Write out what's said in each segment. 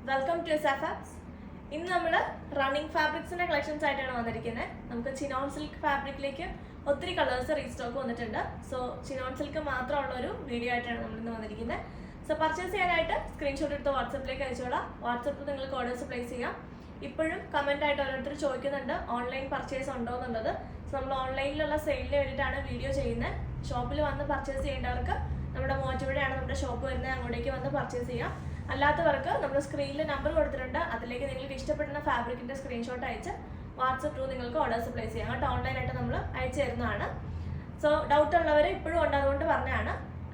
Welcome to സാഫാബ്സ്. ഇന്ന് നമ്മൾ running ഫാബ്രിക്സിന്റെ collections ആയിട്ടാണ് വന്നിരിക്കുന്നത്. നമുക്ക് ചിനോൺ സിൽക്ക് ഫാബ്രിക്കിലേക്ക് ഒത്തിരി കളേഴ്സ് റീസ്റ്റോക്ക് വന്നിട്ടുണ്ട്. സോ ചിനോൺ സിൽക്ക് മാത്രമുള്ള ഒരു വീഡിയോ ആയിട്ടാണ് നമ്മൾ ഇന്ന് വന്നിരിക്കുന്നത്. സോ പർച്ചേസ് ചെയ്യാനായിട്ട് സ്ക്രീൻഷോട്ട് എടുത്ത് വാട്സപ്പിലേക്ക് അയച്ചോളാം. വാട്സപ്പിൽ നിങ്ങൾക്ക് ഓർഡേഴ്സ് പ്ലേസ് ചെയ്യാം. ഇപ്പോഴും കമന്റ് ആയിട്ട് ഓരോരുത്തർ ചോദിക്കുന്നുണ്ട് ഓൺലൈൻ പർച്ചേസ് ഉണ്ടോ എന്നുള്ളത്. സോ നമ്മൾ ഓൺലൈനിലുള്ള സെയിലിന് വേണ്ടിയിട്ടാണ് വീഡിയോ ചെയ്യുന്നത്. ഷോപ്പിൽ വന്ന് പർച്ചേസ് ചെയ്യേണ്ടവർക്ക് നമ്മുടെ മോറ്റുപുഴയാണ് നമ്മുടെ ഷോപ്പ് വരുന്നത്, അങ്ങോട്ടേക്ക് വന്ന് പർച്ചേസ് ചെയ്യാം. അല്ലാത്തവർക്ക് നമ്മൾ സ്ക്രീനിൽ നമ്പർ കൊടുത്തിട്ടുണ്ട്, അതിലേക്ക് നിങ്ങൾക്ക് ഇഷ്ടപ്പെടുന്ന ഫാബ്രിക്കിന്റെ സ്ക്രീൻഷോട്ട് അയച്ച് വാട്സപ്പ് ത്രൂ നിങ്ങൾക്ക് ഓർഡേഴ്സ് പ്ലേസ് ചെയ്യാം. അങ്ങോട്ട് ഓൺലൈനായിട്ട് നമ്മൾ അയച്ചു തരുന്നതാണ്. സോ ഡൗട്ട് ഉള്ളവർ ഇപ്പോഴും ഉണ്ട്, അതുകൊണ്ട് പറഞ്ഞതാണ്.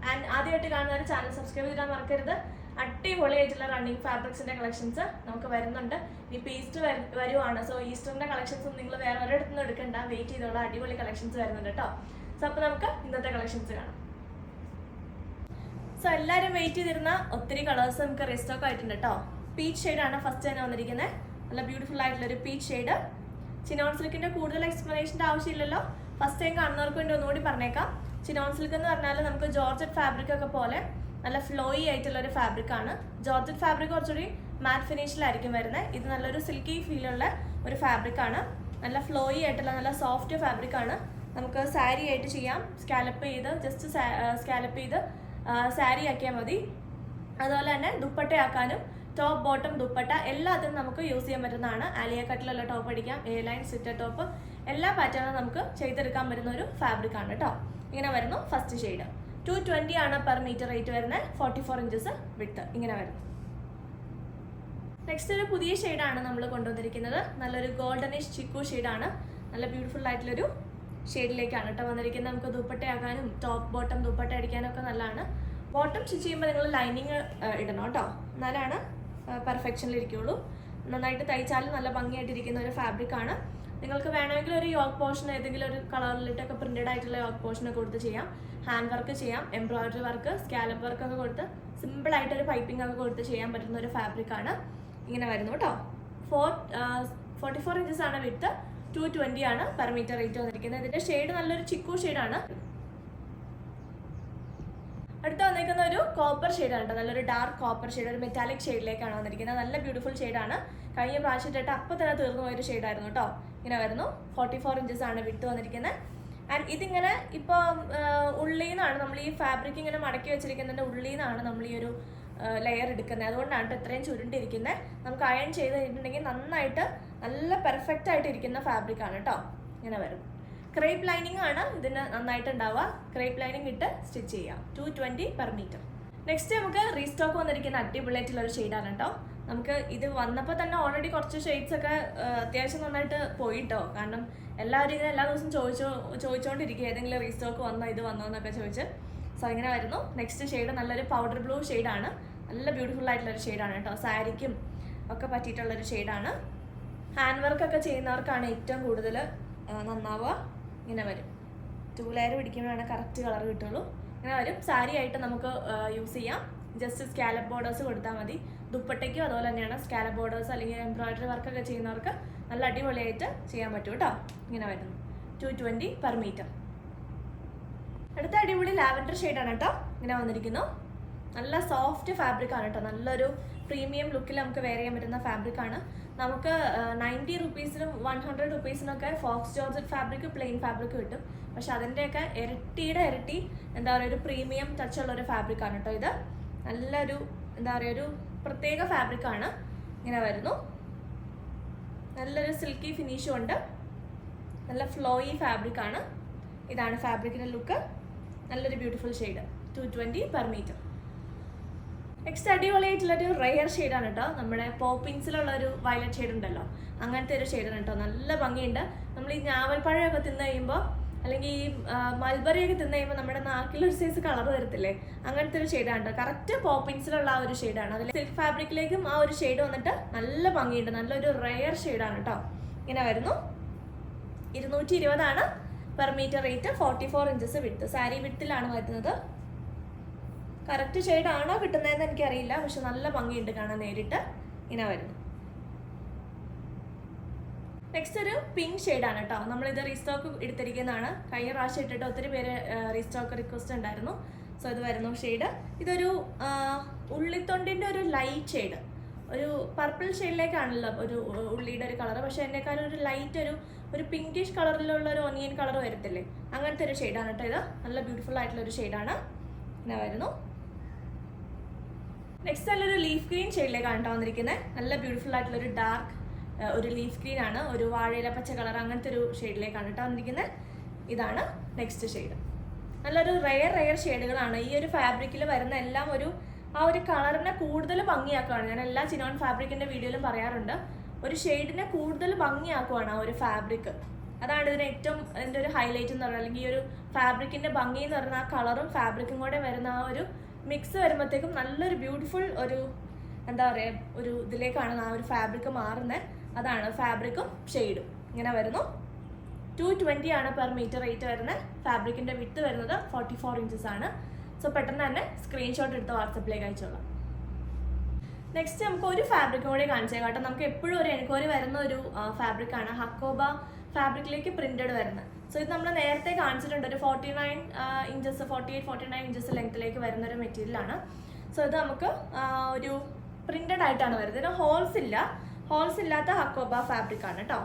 ആൻഡ് ആദ്യമായിട്ട് കാണുന്നവർ ചാനൽ സബ്സ്ക്രൈബ് ചെയ്താൽ മറക്കരുത്. അടിപൊളിയായിട്ടുള്ള റണ്ണിങ് ഫാബ്രിക്സിന്റെ കളക്ഷൻസ് നമുക്ക് വരുന്നുണ്ട്. ഇനിയിപ്പോൾ ഈസ്റ്റർ വരുവാണ്. സോ ഈസ്റ്ററിന്റെ കളക്ഷൻസ് നിങ്ങൾ വേറെ ഒരിടത്തുനിന്ന് എടുക്കണ്ട, വെയിറ്റ് ചെയ്തോളാം. അടിപൊളി കളക്ഷൻസ് വരുന്നുണ്ട് കേട്ടോ. സോ അപ്പോൾ നമുക്ക് ഇന്നത്തെ കളക്ഷൻസ് കാണാം. സോ എല്ലാവരും വെയിറ്റ് ചെയ്തിരുന്ന ഒത്തിരി കളേഴ്സ് നമുക്ക് റീസ്റ്റോക്ക് ആയിട്ടുണ്ട് കേട്ടോ. പീച്ച് ഷെയ്ഡാണ് ഫസ്റ്റ് തന്നെ വന്നിരിക്കുന്നത്. നല്ല ബ്യൂട്ടിഫുൾ ആയിട്ടുള്ളൊരു പീച്ച് ഷെയ്ഡ്. ചിനോൺ സിൽക്കിന്റെ കൂടുതൽ എക്സ്പ്ലനേഷൻ്റെ ആവശ്യമില്ലല്ലോ. ഫസ്റ്റ് ടൈം കാണുന്നവർക്ക് വേണ്ടി ഒന്നുകൂടി പറഞ്ഞേക്കാം. ചിനോൺ സിൽക്ക് എന്ന് പറഞ്ഞാൽ നമുക്ക് ജോർജറ്റ് ഫാബ്രിക് ഒക്കെ പോലെ നല്ല ഫ്ലോയി ആയിട്ടുള്ള ഒരു ഫാബ്രിക് ആണ്. ജോർജറ്റ് ഫാബ്രിക് കുറച്ചുകൂടി മാറ്റ് ഫിനിഷിലായിരിക്കും വരുന്നത്. ഇത് നല്ലൊരു സിൽക്കി ഫീലുള്ള ഒരു ഫാബ്രിക് ആണ്. നല്ല ഫ്ലോയി ആയിട്ടുള്ള നല്ല സോഫ്റ്റ് ഫാബ്രിക് ആണ്. നമുക്ക് സാരി ആയിട്ട് ചെയ്യാം. സ്കാലപ്പ് ചെയ്ത് ജസ്റ്റ് സ്കാലപ്പ് ചെയ്ത് സാരി ആക്കിയാൽ മതി. അതുപോലെ തന്നെ ദുപ്പട്ടയാക്കാനും ടോപ്പ് ബോട്ടം ദുപ്പട്ട എല്ലാത്തിനും നമുക്ക് യൂസ് ചെയ്യാൻ പറ്റുന്നതാണ്. ആലിയ കട്ടിലുള്ള ടോപ്പ് അടിക്കാം, എ ലൈൻ സിറ്റർ ടോപ്പ്, എല്ലാ പാറ്റേണും നമുക്ക് ചെയ്തെടുക്കാൻ പറ്റുന്ന ഒരു ഫാബ്രിക് ആണ് കേട്ടോ. ഇങ്ങനെ വരുന്നു ഫസ്റ്റ് ഷെയ്ഡ്. 220 ആണ് പെർ മീറ്റർ റേറ്റ് വരുന്നത്. 44 ഇഞ്ചസ് വിഡ്ത്ത് ഇങ്ങനെ വരുന്നു. നെക്സ്റ്റ് ഒരു പുതിയ ഷെയ്ഡാണ് നമ്മൾ കൊണ്ടുവന്നിരിക്കുന്നത്. നല്ലൊരു ഗോൾഡനിഷ് ചിക്കു ഷെയ്ഡാണ്. നല്ല ബ്യൂട്ടിഫുൾ ആയിട്ടുള്ളൊരു ഷെയ്ഡിലേക്കാണ് കേട്ടോ വന്നിരിക്കുന്നത്. നമുക്ക് ദുപ്പട്ടയാക്കാനും ടോപ്പ് ബോട്ടം ദുപ്പട്ട അടിക്കാനും ഒക്കെ നല്ലതാണ്. ബോട്ടം സ്റ്റിച്ച് ചെയ്യുമ്പോൾ നിങ്ങൾ ലൈനിങ് ഇടണം കേട്ടോ, എന്നാലാണ് പെർഫെക്ഷനിലിരിക്കുള്ളൂ. നന്നായിട്ട് തയ്ച്ചാലും നല്ല ഭംഗിയായിട്ടിരിക്കുന്ന ഒരു ഫാബ്രിക് ആണ്. നിങ്ങൾക്ക് വേണമെങ്കിൽ ഒരു യോക്ക് പോർഷൻ ഏതെങ്കിലും ഒരു കളറിലിട്ടൊക്കെ പ്രിന്റഡ് ആയിട്ടുള്ള യോക്ക് പോർഷനൊക്കെ കൊടുത്ത് ചെയ്യാം. ഹാൻഡ് വർക്ക് ചെയ്യാം, എംബ്രോയിഡറി വർക്ക്, സ്കാലപ്പ് വർക്ക് ഒക്കെ കൊടുത്ത് സിമ്പിളായിട്ടൊരു പൈപ്പിംഗ് ഒക്കെ കൊടുത്ത് ചെയ്യാൻ പറ്റുന്ന ഒരു ഫാബ്രിക് ആണ്. ഇങ്ങനെ വരുന്നു കേട്ടോ. 44 ഇഞ്ചസ് ആണ് വിഡ്ത്ത്. 220 ആണ് പെർ മീറ്റർ റേറ്റ് വന്നിരിക്കുന്നത്. ഇതിന്റെ ഷെയ്ഡ് നല്ലൊരു ചിക്കു ഷെയ്ഡാണ്. അടുത്ത വന്നിരിക്കുന്ന ഒരു കോപ്പർ ഷെയ്ഡാണ് കേട്ടോ. നല്ലൊരു ഡാർക്ക് കോപ്പർ ഷെയ്ഡ്, ഒരു മെറ്റാലിക് ഷെയ്ഡിലേക്കാണ് വന്നിരിക്കുന്നത്. നല്ല ബ്യൂട്ടിഫുൾ ഷെയ്ഡാണ്. കഴിഞ്ഞ പ്രാവശ്യമായിട്ട് അപ്പം തന്നെ തീർന്നു പോയൊരു ഷെയ്ഡായിരുന്നു കേട്ടോ. ഇങ്ങനെ വരുന്നു. 44 ഇഞ്ചസ് ആണ് വിഡ്ത്ത് വന്നിരിക്കുന്നത്. ആൻഡ് ഇതിങ്ങനെ ഇപ്പോൾ ഉള്ളിൽ നിന്നാണ് നമ്മൾ ഈ ഫാബ്രിക് ഇങ്ങനെ മടക്കി വെച്ചിരിക്കുന്നതിൻ്റെ ഉള്ളിൽ നിന്നാണ് നമ്മൾ ഈ ഒരു ലെയർ എടുക്കുന്നത്. അതുകൊണ്ടാണ് ഇത്രയും ചുരുണ്ടിരിക്കുന്നത്. നമുക്ക് അയൺ ചെയ്ത് കഴിഞ്ഞിട്ടുണ്ടെങ്കിൽ നന്നായിട്ട് നല്ല പെർഫെക്റ്റ് ആയിട്ട് ഇരിക്കുന്ന ഫാബ്രിക് ആണ് കേട്ടോ. ഇങ്ങനെ വരും. ക്രേപ്പ് ലൈനിങ് ആണ് ഇതിന് നന്നായിട്ട് ഉണ്ടാവുക. ക്രേപ്പ് ലൈനിങ് ഇട്ട് സ്റ്റിച്ച് ചെയ്യാം. 220 പെർ മീറ്റർ. നെക്സ്റ്റ് നമുക്ക് റീസ്റ്റോക്ക് വന്നിരിക്കുന്ന അടിപൊളിയായിട്ടുള്ള ഒരു ഷെയ്ഡാണ് കേട്ടോ. നമുക്ക് ഇത് വന്നപ്പോൾ തന്നെ ഓൾറെഡി കുറച്ച് ഷെയ്ഡ്സ് ഒക്കെ അത്യാവശ്യം നന്നായിട്ട് പോയിട്ടോ. കാരണം എല്ലാവരും ഇങ്ങനെ എല്ലാ ദിവസവും ചോദിച്ചുകൊണ്ടിരിക്കുക ഏതെങ്കിലും റീസ്റ്റോക്ക് വന്നോ ഇത് വന്നോ എന്നൊക്കെ ചോദിച്ച്. സോ ഇങ്ങനെ വരുന്നു. നെക്സ്റ്റ് ഷെയ്ഡ് നല്ലൊരു പൗഡർ ബ്ലൂ ഷെയ്ഡാണ്. നല്ല ബ്യൂട്ടിഫുൾ ആയിട്ടുള്ളൊരു ഷെയ്ഡാണ് കേട്ടോ. സാരിക്കും ഒക്കെ പറ്റിയിട്ടുള്ളൊരു ഷെയ്ഡാണ്. ഹാൻഡ് വർക്കൊക്കെ ചെയ്യുന്നവർക്കാണ് ഏറ്റവും കൂടുതൽ നന്നാവുക. ഇങ്ങനെ വരും. 2 ലെയർ പിടിക്കുമ്പോഴാണ് കറക്റ്റ് കളർ കിട്ടുള്ളൂ. ഇങ്ങനെ വരും. സാരി ആയിട്ട് നമുക്ക് യൂസ് ചെയ്യാം. ജസ്റ്റ് സ്കാലപ്പ് ബോർഡേഴ്സ് കൊടുത്താൽ മതി. ദുപ്പട്ടയ്ക്കും അതുപോലെ തന്നെയാണ്. സ്കാലപ്പ് ബോർഡേഴ്സ് അല്ലെങ്കിൽ എംബ്രോയിഡറി വർക്കൊക്കെ ചെയ്യുന്നവർക്ക് നല്ല അടിപൊളിയായിട്ട് ചെയ്യാൻ പറ്റും കേട്ടോ. ഇങ്ങനെ വരുന്നു. 220 പെർ മീറ്റർ. അടുത്ത അടിപൊളി ലാവൻഡർ ഷെയ്ഡാണ് കേട്ടോ. ഇങ്ങനെ വന്നിരിക്കുന്നു. നല്ല സോഫ്റ്റ് ഫാബ്രിക് ആണ് കേട്ടോ. നല്ലൊരു പ്രീമിയം ലുക്കിൽ നമുക്ക് വെയർ ചെയ്യാൻ പറ്റുന്ന ഫാബ്രിക് ആണ്. നമുക്ക് 90 റുപ്പീസിനും 100 റുപ്പീസിനൊക്കെ faux georgette fabric plain fabric കിട്ടും. പക്ഷെ അതിൻ്റെയൊക്കെ ഇരട്ടി എന്താ പറയുക ഒരു പ്രീമിയം ടച്ചുള്ള ഒരു ഫാബ്രിക് ആണ് കേട്ടോ ഇത്. നല്ലൊരു എന്താ പറയുക ഒരു പ്രത്യേക ഫാബ്രിക് ആണ്. ഇങ്ങനെ വരുന്നു. നല്ലൊരു സിൽക്കി ഫിനിഷും ഉണ്ട്. നല്ല ഫ്ലോയി ഫാബ്രിക് ആണ്. ഇതാണ് ഫാബ്രിക്കിൻ്റെ ലുക്ക്. നല്ലൊരു beautiful shade. 220 per metre. Next അടിപൊളിയായിട്ടുള്ളൊരു റെയർ ഷെയ്ഡാണ് കേട്ടോ. നമ്മുടെ പോപ്പിൻസിലുള്ള ഒരു വയലറ്റ് ഷെയ്ഡ് ഉണ്ടല്ലോ, അങ്ങനത്തെ ഒരു ഷെയ്ഡാണ് കേട്ടോ. നല്ല ഭംഗിയുണ്ട്. നമ്മൾ ഈ ഞാവൽപ്പഴമൊക്കെ തിന്നു കഴിയുമ്പോൾ അല്ലെങ്കിൽ ഈ മൽബറിയൊക്കെ തിന്നു കഴിയുമ്പോൾ നമ്മുടെ നാക്കിലൊരു സൈസ് കളർ വരത്തില്ലേ, അങ്ങനത്തെ ഒരു ഷെയ്ഡാണ് കേട്ടോ. കറക്റ്റ് പോപ്പിൻസിലുള്ള ആ ഒരു ഷെയ്ഡാണ്. അതിൽ സിൽക്ക് ഫാബ്രിക്കിലേക്കും ആ ഒരു ഷെയ്ഡ് വന്നിട്ട് നല്ല ഭംഗിയുണ്ട്. നല്ലൊരു റെയർ ഷെയ്ഡാണ് കേട്ടോ. ഇങ്ങനെ വരുന്നു. 220 ആണ് per metre rate. 44 inches width. Sari വിഡ്ത്തിലാണ് വരുന്നത്. കറക്റ്റ് ഷെയ്ഡ് ആണോ കിട്ടുന്നതെന്ന് എനിക്കറിയില്ല, പക്ഷെ നല്ല ഭംഗിയുണ്ട് കാണാൻ നേരിട്ട്. ഇങ്ങനെ വരുന്നു. നെക്സ്റ്റ് ഒരു പിങ്ക് ഷെയ്ഡാണ് കേട്ടോ. നമ്മളിത് റീസ്റ്റോക്ക് എടുത്തിരിക്കുന്നതാണ്. കഴിഞ്ഞ പ്രാവശ്യം ഇട്ടിട്ട് ഒത്തിരി പേര് റീസ്റ്റോക്ക് റിക്വസ്റ്റ് ഉണ്ടായിരുന്നു. സോ ഇത് വരുന്നു ഷെയ്ഡ്. ഇതൊരു ഉള്ളിത്തൊണ്ടിൻ്റെ ഒരു ലൈറ്റ് ഷെയ്ഡ്, ഒരു പർപ്പിൾ ഷെയ്ഡിലേക്കാണല്ലോ ഒരു ഉള്ളിയുടെ ഒരു കളർ, പക്ഷെ എന്നെക്കാളും ഒരു ലൈറ്റ് ഒരു പിങ്കിഷ് കളറിലുള്ള ഒരു ഒനിയൻ കളർ വരത്തില്ലേ, അങ്ങനത്തെ ഒരു ഷെയ്ഡാണ് കേട്ടോ ഇത്. നല്ല ബ്യൂട്ടിഫുൾ ആയിട്ടുള്ള ഒരു ഷെയ്ഡാണ്. ഇങ്ങനെ വരുന്നു. നെക്സ്റ്റ് നല്ലൊരു ലീഫ് ഗ്രീൻ ഷെയ്ഡിലേക്കാണ് കേട്ടോ വന്നിരിക്കുന്നത്. നല്ല ബ്യൂട്ടിഫുൾ ആയിട്ടുള്ള ഒരു ഡാർക്ക് ഒരു ലീഫ് ഗ്രീൻ ആണ്, ഒരു വാഴയില പച്ച കളർ, അങ്ങനത്തെ ഒരു ഷെയ്ഡിലേക്കാണ് കേട്ടോ വന്നിരിക്കുന്നത്. ഇതാണ് നെക്സ്റ്റ് ഷെയ്ഡ്. നല്ലൊരു റെയർ ഷെയ്ഡുകളാണ്. ഈ ഒരു ഫാബ്രിക്കിൽ വരുന്ന എല്ലാം ആ ഒരു കളറിനെ കൂടുതൽ ഭംഗിയാക്കുകയാണ്. ഞാൻ എല്ലാ ചിനോൺ ഫാബ്രിക്കിൻ്റെ വീഡിയോയിലും പറയാറുണ്ട്, ഒരു ഷെയ്ഡിനെ കൂടുതൽ ഭംഗിയാക്കുവാണ് ആ ഒരു ഫാബ്രിക്. അതാണ് ഇതിന് ഏറ്റവും എൻ്റെ ഒരു ഹൈലൈറ്റ് എന്ന് പറയുന്നത്. അല്ലെങ്കിൽ ഈ ഒരു ഫാബ്രിക്കിൻ്റെ ഭംഗി എന്ന് പറയുന്ന ആ കളറും ഫാബ്രിക്കും കൂടെ വരുന്ന ആ ഒരു മിക്സ് വരുമ്പോഴത്തേക്കും നല്ലൊരു ബ്യൂട്ടിഫുൾ ഒരു എന്താ പറയുക ഒരു ഇതിലേക്കാണ് ആ ഒരു ഫാബ്രിക് മാറുന്നത്. അതാണ് ഫാബ്രിക്കും ഷെയ്ഡും. ഇങ്ങനെ വരുന്നു. 220 ആണ് പെർ മീറ്റർ റേറ്റ് വരുന്നത്. ഫാബ്രിക്കിൻ്റെ വിഡ്ത്ത് വരുന്നത് 44 ഇഞ്ചസ് ആണ്. സോ പെട്ടെന്ന് തന്നെ സ്ക്രീൻഷോട്ട് എടുത്ത് വാട്സപ്പിലേക്ക് അയച്ചോളാം. നെക്സ്റ്റ് നമുക്ക് ഒരു ഫാബ്രിക്കും കൂടി കാണിച്ചേ കേട്ടോ. നമുക്ക് എപ്പോഴും ഒരു എൻക്വയറി വരുന്ന ഒരു ഫാബ്രിക്കാണ് ഹക്കോബ ഫാബ്രിക്കിലേക്ക് പ്രിന്റഡ് വരുന്നത്. സോ ഇത് നമ്മൾ നേരത്തെ കാണിച്ചിട്ടുണ്ട്. ഒരു 49 ഇഞ്ചസ് 48-49 ഇഞ്ചസ് ലെങ്ത്തിലേക്ക് വരുന്ന ഒരു മെറ്റീരിയലാണ്. സോ ഇത് നമുക്ക് ഒരു പ്രിന്റഡ് ആയിട്ടാണ് വരുന്നത്. ഇതിന് ഹോൾസ് ഇല്ലാത്ത ഹക്കോബ ഫാബ്രിക് ആണ് കേട്ടോ.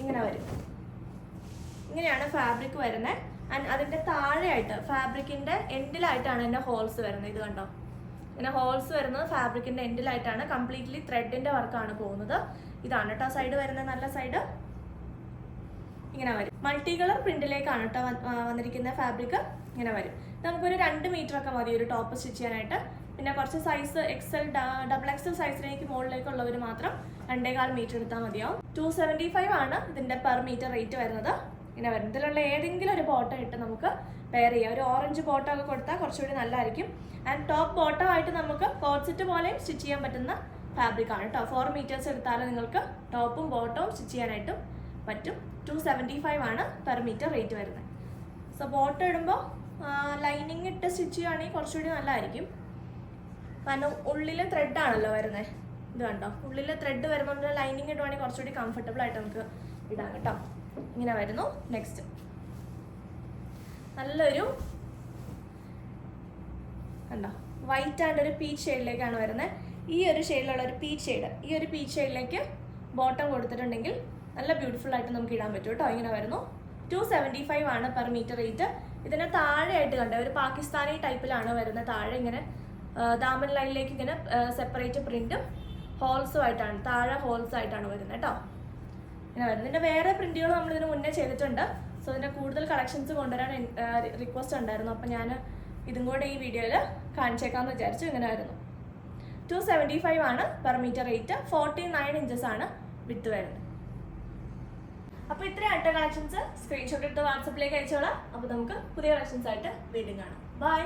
ഇങ്ങനെ വരും. ഇങ്ങനെയാണ് ഫാബ്രിക് വരുന്നത്. ആൻഡ് അതിൻ്റെ താഴെയായിട്ട് ഫാബ്രിക്കിൻ്റെ എൻഡിലായിട്ടാണ് ഇതിൻ്റെ ഹോൾസ് വരുന്നത്. ഇത് കണ്ടോ, ഇങ്ങനെ ഹോൾസ് വരുന്നത് ഫാബ്രിക്കിൻ്റെ എൻഡിലായിട്ടാണ്. കംപ്ലീറ്റ്ലി ത്രെഡിൻ്റെ വർക്കാണ് പോകുന്നത്. ഇതാണ് കേട്ടോ സൈഡ് വരുന്നത്. നല്ല സൈഡ് ഇങ്ങനെ വരും. മൾട്ടി കളർ പ്രിന്റിലേക്കാണ് കേട്ടോ വന്നിരിക്കുന്ന ഫാബ്രിക്. ഇങ്ങനെ വരും. നമുക്കൊരു 2 മീറ്റർ ഒക്കെ മതി ഒരു ടോപ്പ് സ്റ്റിച്ച് ചെയ്യാനായിട്ട്. പിന്നെ കുറച്ച് സൈസ് XL XXL സൈസിലേക്ക് മുകളിലേക്കുള്ളവർ മാത്രം 2.25 മീറ്റർ എടുത്താൽ മതിയാവും. 275 ആണ് ഇതിൻ്റെ പെർ മീറ്റർ റേറ്റ് വരുന്നത്. ഇങ്ങനെ വരും. ഇതിലുള്ള ഏതെങ്കിലും ഒരു ബോട്ടം ഇട്ട് നമുക്ക് പെയർ ചെയ്യാം. ഒരു ഓറഞ്ച് ബോട്ടം ഒക്കെ കൊടുത്താൽ കുറച്ചുകൂടി നല്ലതായിരിക്കും. ആൻഡ് ടോപ്പ് ബോട്ടം ആയിട്ട് നമുക്ക് കോട്ട് സെറ്റ് പോലെയും സ്റ്റിച്ച് ചെയ്യാൻ പറ്റുന്ന ഫാബ്രിക്കാണ് കേട്ടോ. 4 മീറ്റേഴ്സ് എടുത്താൽ നിങ്ങൾക്ക് ടോപ്പും ബോട്ടവും സ്റ്റിച്ച് ചെയ്യാനായിട്ടും പറ്റും. 275 ആണ് പെർ മീറ്റർ റേറ്റ് വരുന്നത്. സോ ബോട്ടം ഇടുമ്പോൾ ലൈനിങ് ഇട്ട് സ്റ്റിച്ച് ചെയ്യുകയാണെങ്കിൽ കുറച്ചുകൂടി നല്ലതായിരിക്കും. കാരണം ഉള്ളിൽ ത്രെഡാണല്ലോ വരുന്നത്. ഇത് കണ്ടോ, ഉള്ളിൽ ത്രെഡ് വരുമ്പോൾ ലൈനിങ് ഇടുവാണെങ്കിൽ കുറച്ചുകൂടി കംഫർട്ടബിൾ ആയിട്ട് നമുക്ക് ഇടാം കേട്ടോ. ഇങ്ങനെ വരുന്നു. നെക്സ്റ്റ് നല്ലൊരു കണ്ടോ വൈറ്റ് ആൻഡ് ഒരു പീച്ച് ഷെയ്ഡിലേക്കാണ് വരുന്നത്. ഈ ഒരു ഷെയ്ഡിലുള്ള ഒരു പീച്ച് ഷെയ്ഡ്, ഈ ഒരു പീച്ച് ഷെയ്ഡിലേക്ക് ബോട്ടം കൊടുത്തിട്ടുണ്ടെങ്കിൽ നല്ല ബ്യൂട്ടിഫുൾ ആയിട്ട് നമുക്ക് ഇടാൻ പറ്റും കേട്ടോ. ഇങ്ങനെ വരുന്നു. 275 ആണ് പെർ മീറ്റർ റേറ്റ്. ഇതിന് താഴെയായിട്ട് കണ്ട ഒരു പാകിസ്ഥാനി ടൈപ്പിലാണ് വരുന്നത്. താഴെ ഇങ്ങനെ ദാമൻ ലൈനിലേക്ക് ഇങ്ങനെ സെപ്പറേറ്റ് പ്രിന്റും ഹോൾസും ആയിട്ടാണ്, താഴെ ഹോൾസ് ആയിട്ടാണ് വരുന്നത് കേട്ടോ. ഇങ്ങനെ വരുന്നത്. ഇതിൻ്റെ വേറെ പ്രിന്റുകൾ നമ്മൾ ഇതിന് മുന്നേ ചെയ്തിട്ടുണ്ട്. സോ ഇതിൻ്റെ കൂടുതൽ കളക്ഷൻസ് കൊണ്ടുവരാൻ റിക്വസ്റ്റ് ഉണ്ടായിരുന്നു. അപ്പോൾ ഞാൻ ഇതും കൂടെ ഈ വീഡിയോയിൽ കാണിച്ചേക്കാമെന്ന് വിചാരിച്ചു. ഇങ്ങനെ വരുന്നു. 275 ആണ് പെർ മീറ്റർ റേറ്റ്. 49 ഇഞ്ചസ് ആണ് വിഡ്ത്ത് വരുന്നത്. അപ്പോൾ ഇത്രയും കളക്ഷൻസ് സ്ക്രീൻഷോട്ട് എടുത്ത് വാട്സപ്പിലേക്ക് അയച്ചോളാം. അപ്പോൾ നമുക്ക് പുതിയ കളക്ഷൻസ് ആയിട്ട് വീണ്ടും കാണാം. ബൈ.